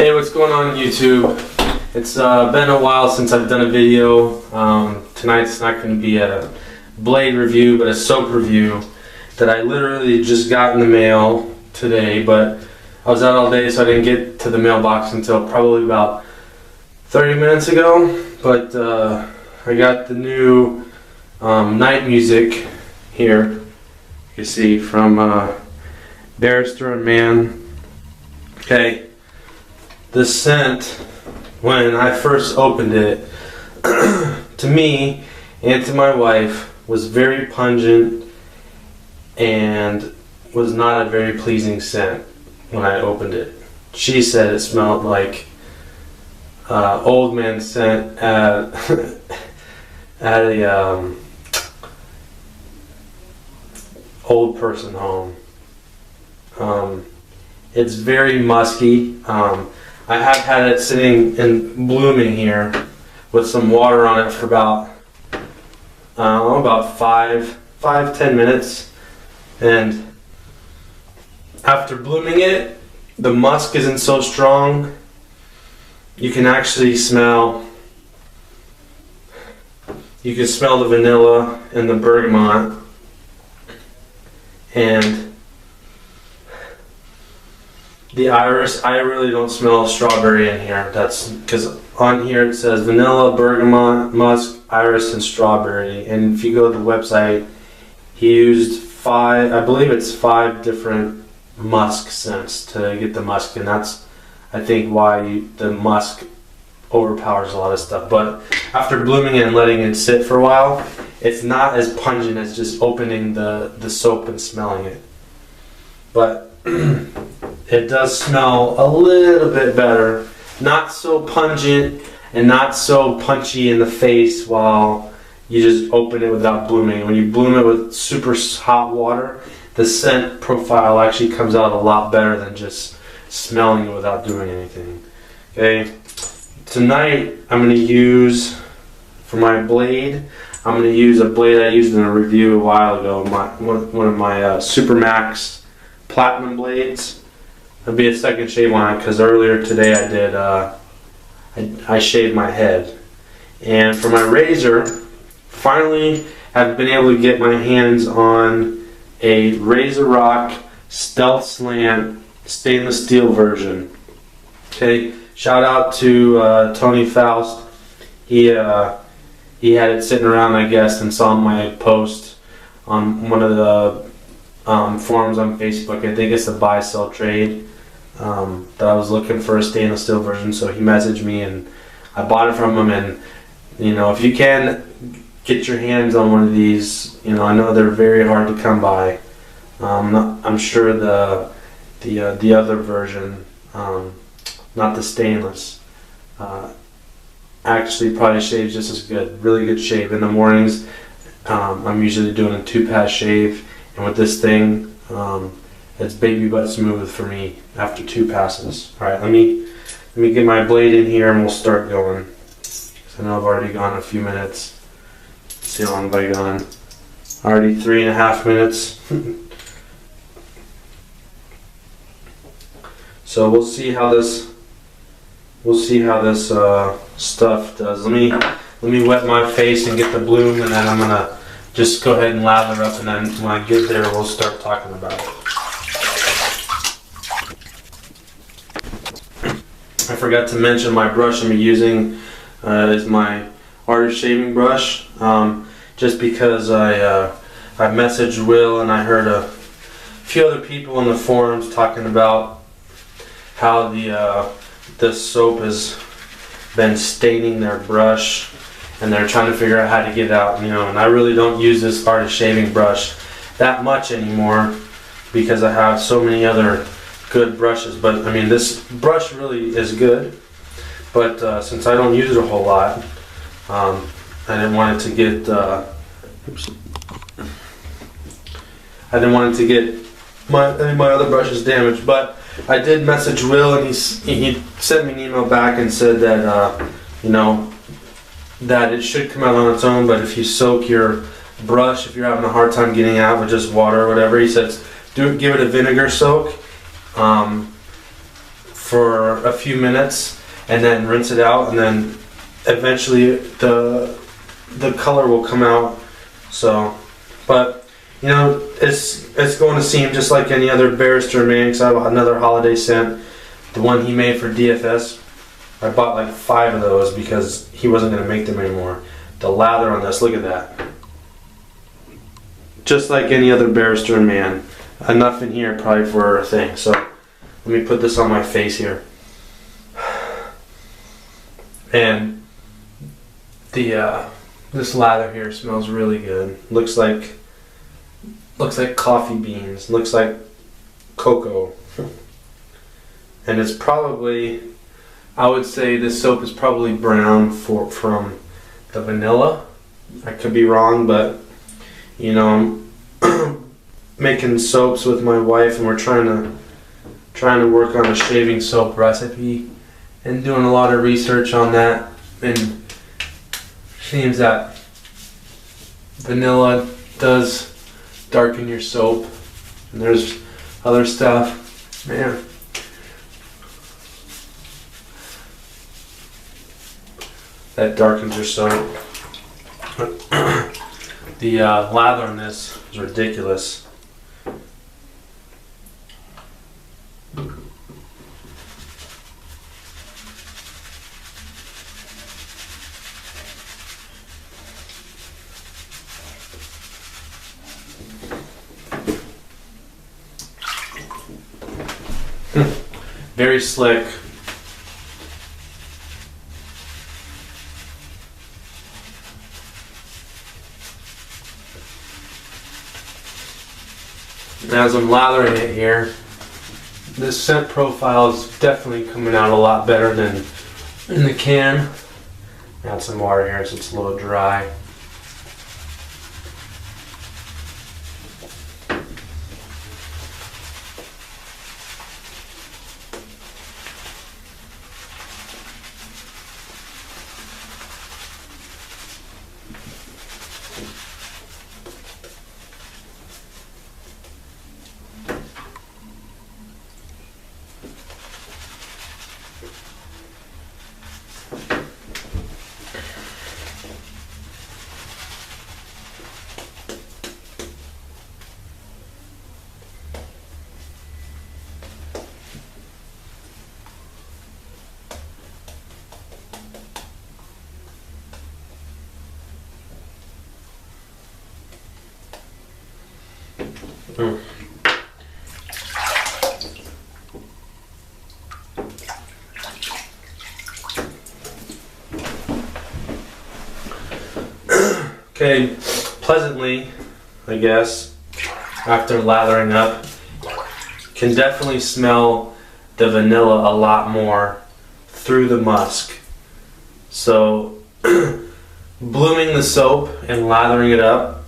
Hey, what's going on YouTube? It's been a while since I've done a video. Tonight's not going to be a blade review, but a soap review that I literally just got in the mail today, but I was out all day so I didn't get to the mailbox until probably about 30 minutes ago. But I got the new night music here, you can see, from Barrister Mann. Okay, the scent, when I first opened it, to me and to my wife, was very pungent and was not a very pleasing scent when I opened it. She said it smelled like old man scent at at a old person home. It's very musky. I have had it sitting and blooming here with some water on it for about 5-10 minutes, and after blooming it, the musk isn't so strong. You can actually smell the vanilla and the bergamot, and the iris. I really don't smell strawberry in here. That's because on here it says vanilla, bergamot, musk, iris, and strawberry. And if you go to the website, he used I believe it's 5 different musk scents to get the musk, and that's, I think, why the musk overpowers a lot of stuff. But after blooming it and letting it sit for a while, it's not as pungent as just opening the soap and smelling it. But it does smell a little bit better. Not so pungent and not so punchy in the face while you just open it without blooming. When you bloom it with super hot water, the scent profile actually comes out a lot better than just smelling it without doing anything. Okay, tonight I'm going to use, for my blade, I'm going to use a blade I used in a review a while ago, one of my Supermax Platinum blades. There'll be a second shave on it because earlier today I did I shaved my head. And for my razor, finally I've been able to get my hands on a Razor Rock Stealth Slant stainless steel version. Okay, shout out to Tony Faust. He had it sitting around, I guess, and saw my post on one of the forums on Facebook. I think it's the buy sell trade, that I was looking for a stainless steel version, so he messaged me and I bought it from him. And you know, if you can get your hands on one of these, you know, I know they're very hard to come by. I'm sure the other version, not the stainless, actually probably shaves just as good. Really good shave in the mornings. I'm usually doing a 2-pass shave, and with this thing, it's baby butt smooth for me after 2 passes. All right, let me get my blade in here and we'll start going. I know I've already gone a few minutes. Let's see how long have I gone? Already 3.5 minutes. So we'll see how this stuff does. Let me wet my face and get the bloom, and then I'm gonna just go ahead and lather up, and then when I get there we'll start talking about it. I forgot to mention my brush I'm using is my artist shaving brush, just because I messaged Will and I heard a few other people in the forums talking about how the soap has been staining their brush, and they're trying to figure out how to get it out, you know. And I really don't use this artist shaving brush that much anymore because I have so many other good brushes. But I mean, this brush really is good, but since I don't use it a whole lot, I didn't want it to get any of my other brushes damaged. But I did message Will, and he sent me an email back and said that you know, that it should come out on its own, but if you soak your brush, if you're having a hard time getting out with just water or whatever, he says give it a vinegar soak for a few minutes and then rinse it out, and then eventually the color will come out. So, but you know, it's going to seem just like any other Barrister Mann, because I have another holiday scent, the one he made for DFS. I bought like 5 of those because he wasn't going to make them anymore. The lather on this, look at that. Just like any other Barrister Mann. Enough in here probably for a thing. So let me put this on my face here. And the this lather here smells really good. Looks like coffee beans. Looks like cocoa. And it's probably, I would say this soap is probably brown from the vanilla. I could be wrong, but you know, I'm making soaps with my wife, and we're trying to work on a shaving soap recipe and doing a lot of research on that. And seems that vanilla does darken your soap, and there's other stuff, man. That darkens your soap. The lather on this is ridiculous. Very slick. As I'm lathering it here, this scent profile is definitely coming out a lot better than in the can. Add some water here so it's a little dry. Okay, pleasantly, I guess, after lathering up, can definitely smell the vanilla a lot more through the musk. So blooming the soap and lathering it up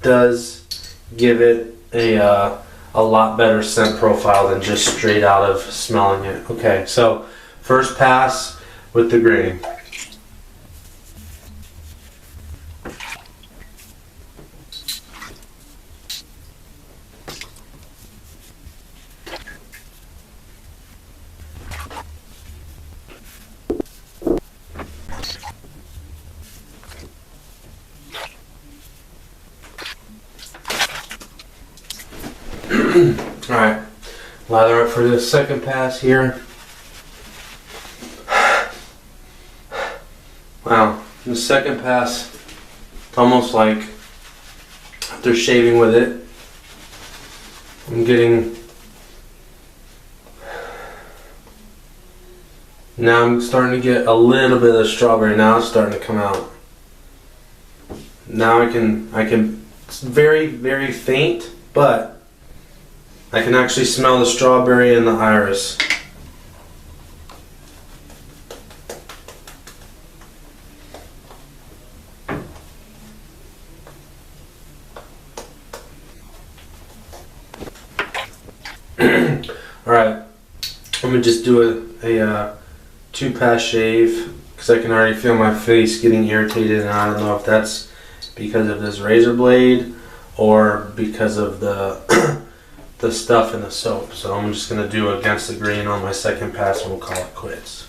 does give it a lot better scent profile than just straight out of smelling it. Okay, so first pass with the grain. Alright, lather up for this second pass here. Wow, the second pass, it's almost like after shaving with it, I'm getting, now I'm starting to get a little bit of strawberry. Now it's starting to come out. Now I can, it's very, very faint, but I can actually smell the strawberry and the iris. Alright, I'm going to just do a 2-pass shave because I can already feel my face getting irritated, and I don't know if that's because of this razor blade or because of the the stuff in the soap. So I'm just gonna do against the grain on my second pass and we'll call it quits.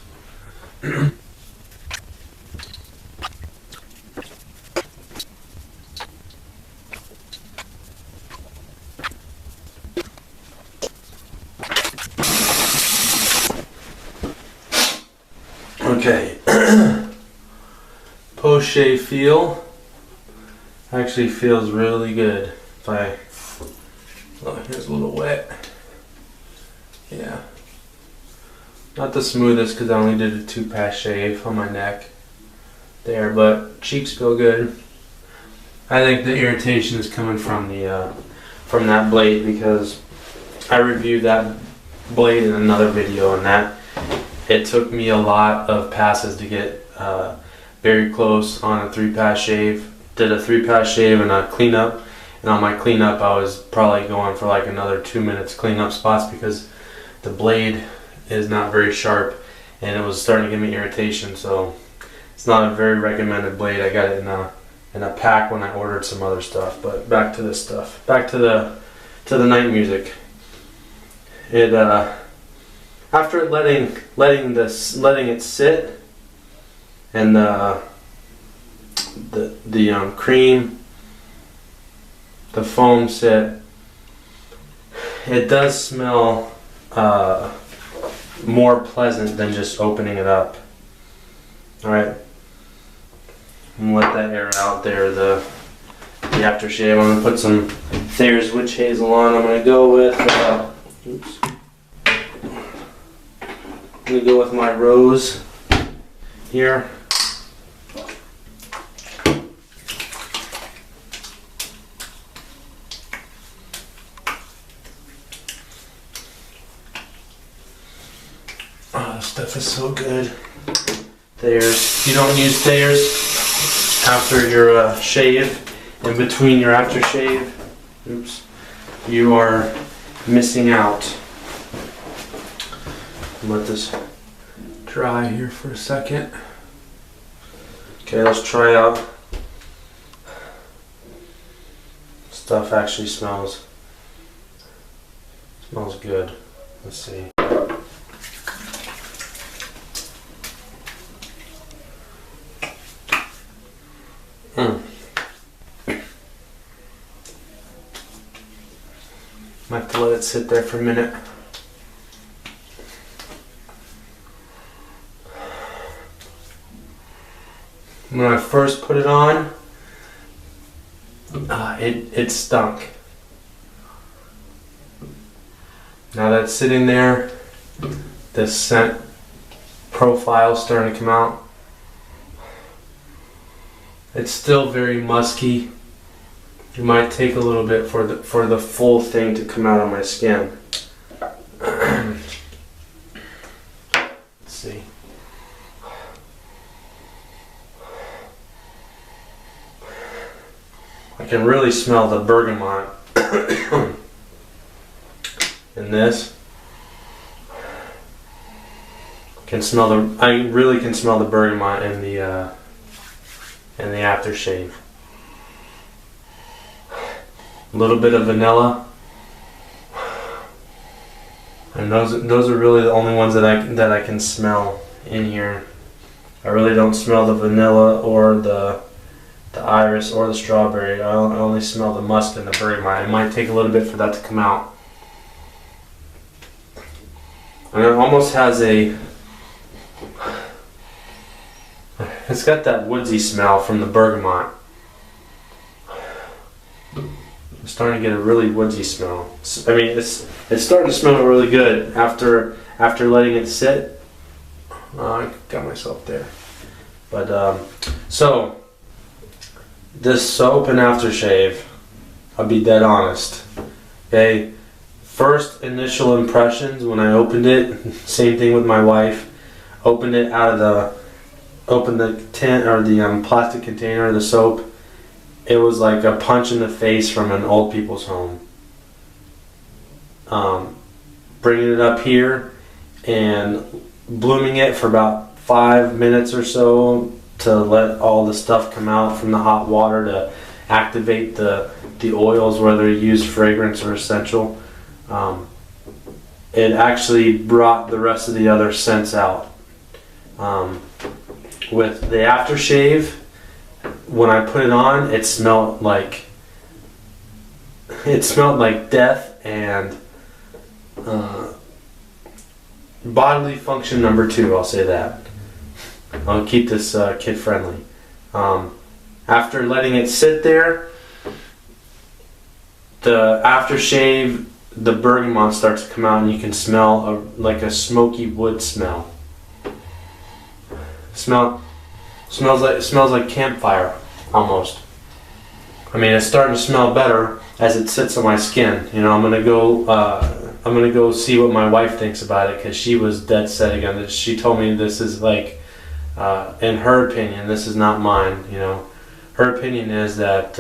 Okay, post shave feel actually feels really good. Oh, here's a little wet. Yeah, not the smoothest because I only did a 2-pass shave on my neck there, but cheeks feel good. I think the irritation is coming from from that blade because I reviewed that blade in another video, and that it took me a lot of passes to get very close on a 3-pass shave. Did a 3-pass shave and a cleanup, and on my cleanup I was probably going for like another 2 minutes cleanup spots because the blade is not very sharp and it was starting to give me irritation. So it's not a very recommended blade. I got it in a pack when I ordered some other stuff. But back to this stuff. Back to the night music. It after letting it sit and the cream, the foam sit, it does smell more pleasant than just opening it up. All right, I'm gonna let that air out there. The aftershave. I'm gonna put some Thayer's Witch Hazel on. I'm gonna go with. Oops. I'm gonna go with my rose here. Oh, this stuff is so good. Thayer's. You don't use Thayer's after your shave, in between your aftershave. Oops. You are missing out. Let this dry here for a second. Okay, let's try out. Stuff actually smells good. Let's see. Might have to let it sit there for a minute. When I first put it on, it stunk. Now that it's sitting there, the scent profile is starting to come out. It's still very musky. It might take a little bit for the full thing to come out on my skin. Let's see. I can really smell the bergamot in this. I really can smell the bergamot in the aftershave. A little bit of vanilla, and those are really the only ones that I can smell in here. I really don't smell the vanilla or the iris or the strawberry. I only smell the musk and the bergamot. It might take a little bit for that to come out. And it almost has it's got that woodsy smell from the bergamot. I'm starting to get a really woodsy smell. I mean, it's starting to smell really good after letting it sit. I got myself there. But so this soap and aftershave, I'll be dead honest. Okay, first initial impressions when I opened it, same thing with my wife. Opened the tin or the plastic container of the soap. It was like a punch in the face from an old people's home. Bringing it up here and blooming it for about 5 minutes or so to let all the stuff come out from the hot water to activate the oils, whether you use fragrance or essential. it actually brought the rest of the other scents out. With the aftershave, when I put it on, it smelled like death and bodily function number 2. I'll say that. I'll keep this kid friendly. After letting it sit there, the aftershave, the bergamot starts to come out, and you can smell like a smoky wood smell. Smells like campfire almost. I mean, it's starting to smell better as it sits on my skin. You know, I'm gonna go see what my wife thinks about it, because she was dead set again. She told me this is like, in her opinion, this is not mine. You know, her opinion is that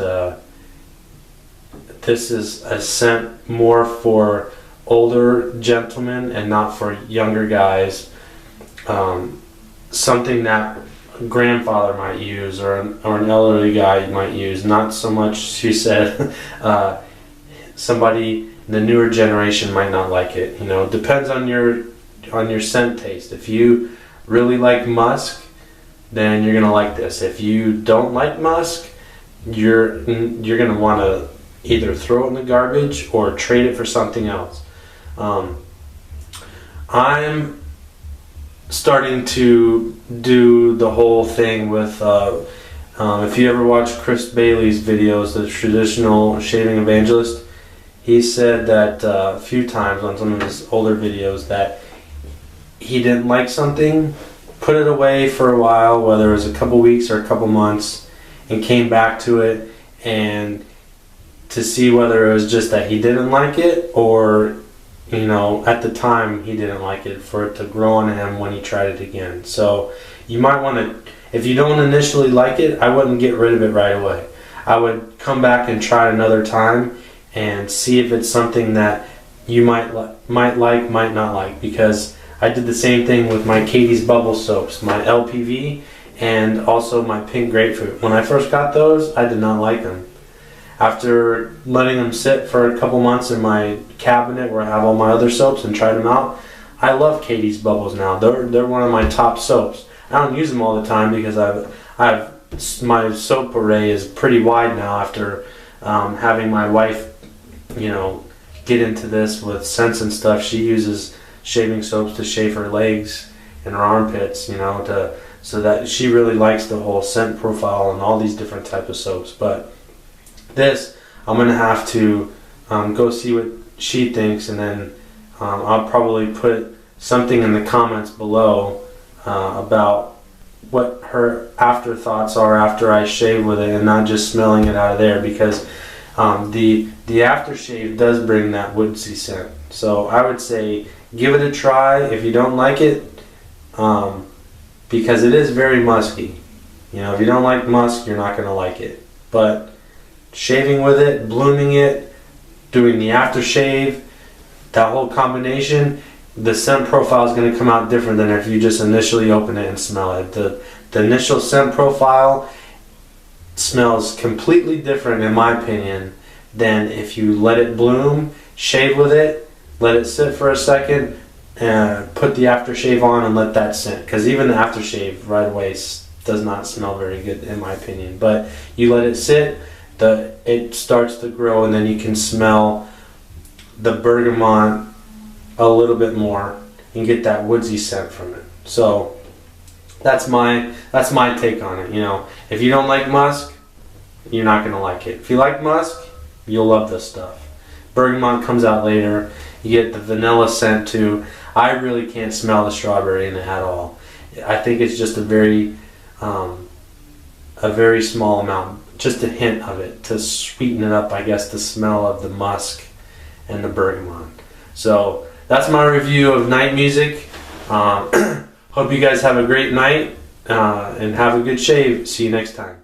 this is a scent more for older gentlemen and not for younger guys. Something that a grandfather might use, or an elderly guy might use. Not so much, she said, somebody in the newer generation might not like it. You know, it depends on your scent taste. If you really like musk, then you're gonna like this. If you don't like musk, you're gonna want to either throw it in the garbage or trade it for something else. I'm starting to do the whole thing with, if you ever watch Chris Bailey's videos, the traditional shaving evangelist, he said that a few times on some of his older videos that he didn't like something, put it away for a while, whether it was a couple weeks or a couple months, and came back to it, and to see whether it was just that he didn't like it, or, you know, at the time he didn't like it, for it to grow on him when he tried it again. So you might want to, if you don't initially like it, I wouldn't get rid of it right away. I would come back and try it another time and see if it's something that you might like, might not like, because I did the same thing with my Katie's Bubble soaps, my LPV, and also my pink grapefruit. When I first got those, I did not like them. After letting them sit for a couple months in my cabinet where I have all my other soaps and tried them out, I love Katie's Bubbles now. They're one of my top soaps. I don't use them all the time because my soap array is pretty wide now after having my wife, you know, get into this with scents and stuff. She uses shaving soaps to shave her legs and her armpits, you know, so that she really likes the whole scent profile and all these different types of soaps. But this, I'm going to have to go see what she thinks, and then I'll probably put something in the comments below about what her afterthoughts are after I shave with it, and not just smelling it out of there, because the aftershave does bring that woodsy scent. So I would say give it a try if you don't like it, because it is very musky. You know, if you don't like musk, you're not going to like it. But shaving with it, blooming it, doing the aftershave, that whole combination, the scent profile is going to come out different than if you just initially open it and smell it. The initial scent profile smells completely different, in my opinion, than if you let it bloom, shave with it, let it sit for a second, and put the aftershave on and let that scent. Because even the aftershave right away does not smell very good, in my opinion. But you let it sit, it starts to grow, and then you can smell the bergamot a little bit more and get that woodsy scent from it. So that's my take on it. You know, if you don't like musk, you're not gonna like it. If you like musk, you'll love this stuff. Bergamot comes out later. You get the vanilla scent too. I really can't smell the strawberry in it at all. I think it's just a very small amount, just a hint of it to sweeten it up, I guess, the smell of the musk and the bergamot. So that's my review of night music. Hope you guys have a great night and have a good shave. See you next time.